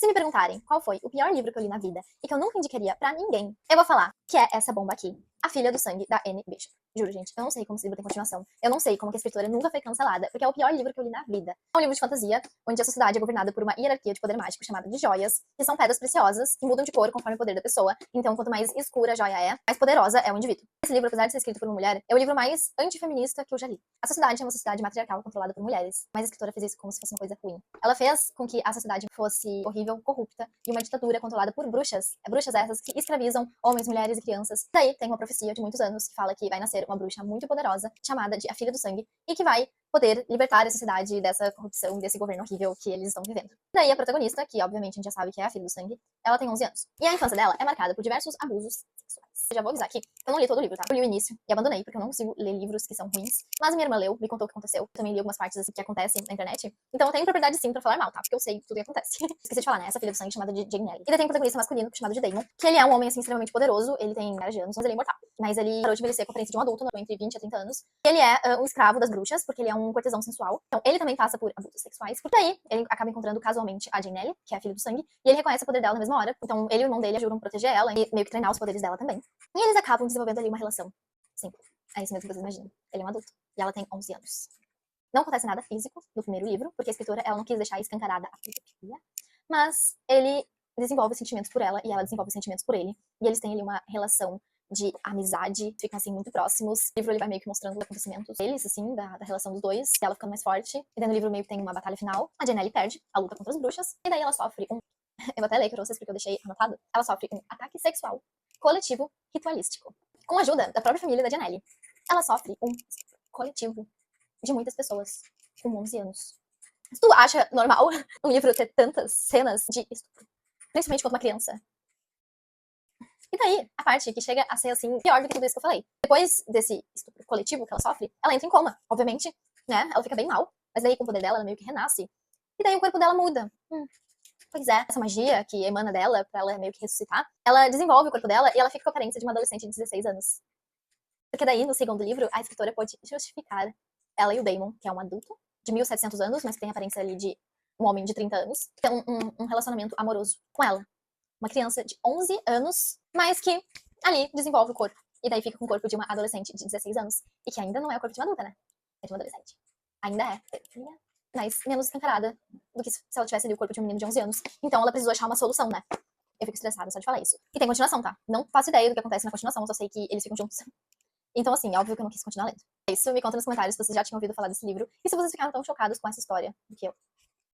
Se me perguntarem qual foi o pior livro que eu li na vida e que eu nunca indicaria pra ninguém, eu vou falar que é essa bomba aqui, A Filha do Sangue, da Anne Bishop. Juro, gente, eu não sei como esse livro tem continuação. Eu não sei como que a escritora nunca foi cancelada, porque é o pior livro que eu li na vida. É um livro de fantasia, onde a sociedade é governada por uma hierarquia de poder mágico chamada de joias, que são pedras preciosas, que mudam de cor conforme o poder da pessoa. Então, quanto mais escura a joia é, mais poderosa é o indivíduo. Esse livro, apesar de ser escrito por uma mulher, é o livro mais antifeminista que eu já li. A sociedade é uma sociedade matriarcal controlada por mulheres, mas a escritora fez isso como se fosse uma coisa ruim. Ela fez com que a sociedade fosse horrível, corrupta, e uma ditadura controlada por bruxas. Bruxas essas que escravizam homens, mulheres e crianças. Daí tem uma profecia de muitos anos que fala que vai nascer uma bruxa muito poderosa, chamada de A Filha do Sangue, e que vai poder libertar a sociedade dessa corrupção, desse governo horrível que eles estão vivendo. Daí a protagonista, que obviamente a gente já sabe que é a Filha do Sangue, ela tem 11 anos. E a infância dela é marcada por diversos abusos sexuais. Eu já vou avisar aqui, eu não li todo o livro, tá? Eu li o início e abandonei, porque eu não consigo ler livros que são ruins. Mas minha irmã leu, me contou o que aconteceu. Eu também li algumas partes assim que acontecem na internet. Então eu tenho propriedade sim pra falar mal, tá? Porque eu sei tudo o que acontece. Esqueci de falar, né? Essa Filha do Sangue chamada de Jane Ellie. E daí tem um protagonista masculino chamado de Damon, que ele é um homem assim extremamente poderoso. Ele tem milhares de anos, mas ele é imortal. Mas ele parou de envelhecer com a aparência de um adulto, entre 20 a 30 anos. E ele é um escravo das bruxas, porque ele é um cortesão sensual. Então ele também passa por abusos sexuais. Por daí, ele acaba encontrando casualmente a Jane Ellie, que é a Filha do Sangue, e ele reconhece o poder dela na mesma hora. Então ele e o irmão dele juram proteger ela e meio que treinar os poderes dela também. E eles acabam desenvolvendo ali uma relação. Sim, é isso mesmo que vocês imaginam. Ele é um adulto e ela tem 11 anos. Não acontece nada físico no primeiro livro, porque a escritora ela não quis deixar escancarada a filosofia, mas ele desenvolve sentimentos por ela e ela desenvolve sentimentos por ele. E eles têm ali uma relação de amizade, ficam assim muito próximos. O livro ele vai meio que mostrando os acontecimentos deles, assim, da relação dos dois, ela ficando mais forte. E daí no livro meio que tem uma batalha final. A Janelle perde a luta contra as bruxas, e daí ela sofre um. Eu vou até ler pra vocês porque eu deixei anotado. Ela sofre um ataque sexual coletivo ritualístico. Com a ajuda da própria família da Janelle. Ela sofre um coletivo de muitas pessoas com 11 anos. Se tu acha normal um livro ter tantas cenas de estupro, principalmente quando uma criança? E daí, a parte que chega a ser, assim, pior do que tudo isso que eu falei. Depois desse estupro coletivo que ela sofre, ela entra em coma, obviamente, né? Ela fica bem mal, mas daí com o poder dela, ela meio que renasce. E daí o corpo dela muda. Pois é, essa magia que emana dela, pra ela meio que ressuscitar, ela desenvolve o corpo dela e ela fica com a aparência de uma adolescente de 16 anos. Porque daí, no segundo livro, a escritora pode justificar ela e o Damon, que é um adulto de 1700 anos, mas que tem a aparência ali de um homem de 30 anos, ter um relacionamento amoroso com ela. Uma criança de 11 anos, mas que ali desenvolve o corpo. E daí fica com o corpo de uma adolescente de 16 anos. E que ainda não é o corpo de uma adulta, né? É de uma adolescente. Ainda é. Mas menos escancarada do que se ela tivesse ali o corpo de um menino de 11 anos. Então ela precisou achar uma solução, né? Eu fico estressada só de falar isso. E tem continuação, tá? Não faço ideia do que acontece na continuação, só sei que eles ficam juntos. Então, assim, óbvio que eu não quis continuar lendo. É isso, me conta nos comentários se vocês já tinham ouvido falar desse livro e se vocês ficaram tão chocados com essa história do que eu.